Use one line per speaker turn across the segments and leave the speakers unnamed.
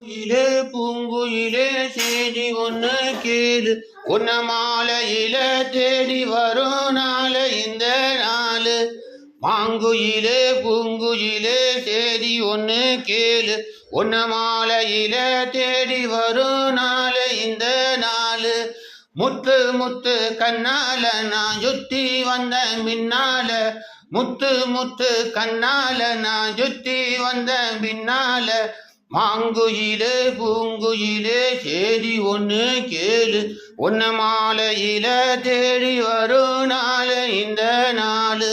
இலே பூங்குயிலே செய்தி ஒன்று கேளு, உன்ன மாலையில தேடி வரும் நாள் இந்த நாள். மாங்குயிலே பூங்குயிலே செய்தி ஒன்று கேளு, உன்ன மாலையில தேடி வரும் நாள் இந்த நாள். முத்து முத்து கண்ணால நான் சுத்தி வந்த பின்னால, முத்து முத்து கண்ணால நான் சுத்தி வந்த பின்னால. மாங்குயிலே பூங்குயிலே சேதி ஒன்று கேளு, உன்ன மாலையில தேடி வரும் நாள் இந்த நாள்.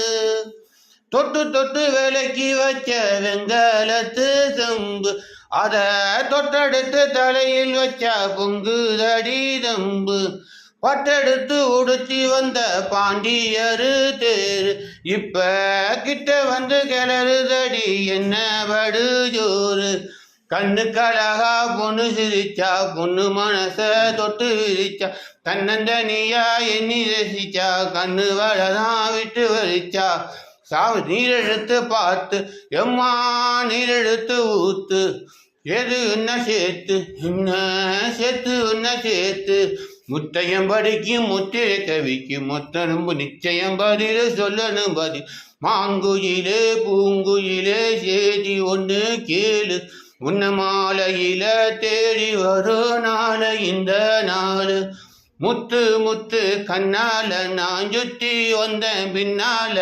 தொட்டு தொட்டு விலக்கி வச்ச வெங்கலத்து செம்பு, அத தொட்டெடுத்து தலையில் வச்ச பொங்குதடி தம்பு. பட்டெடுத்து உடுத்தி வந்த பாண்டியரு தேரு, இப்ப கிட்ட வந்து கிளறுதடி என்ன படு ஜோறு. கண்ணுக்கழகா பொண்ணு சிரிச்சா, பொண்ணு மனச தொட்டு விரிச்சா, தன்னந்தனியா எண்ணி ரசிச்சா, கண்ணு வளதான் விட்டு வலிச்சா. சாவு நீரெழுத்து பார்த்து எம்மா நீரெழுத்து ஊத்து, எது என்ன சேர்த்து என்ன சேர்த்து என்ன சேர்த்து. முத்தையம் படிக்கும் முத்திரை கவிக்கும் மொத்தனும்பு நிச்சயம் பதில சொல்லணும் பதில். மாங்குயிலே பூங்குயிலே சேதி ஒன்று கேளு, உன்ன மாலையில தேடி வரும் நாள் இந்த நாள். முத்து முத்து கண்ணால நான் சுத்தி வந்த பின்னால,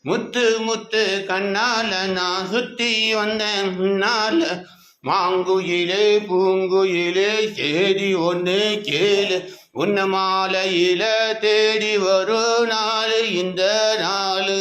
முத்து முத்து கண்ணால நான் சுத்தி வந்த பின்னால. மாங்குயிலே பூங்குயிலே சேதி ஒன்று கேளு, உன்ன மாலையில தேடி வரும் நாள் இந்த நாள்.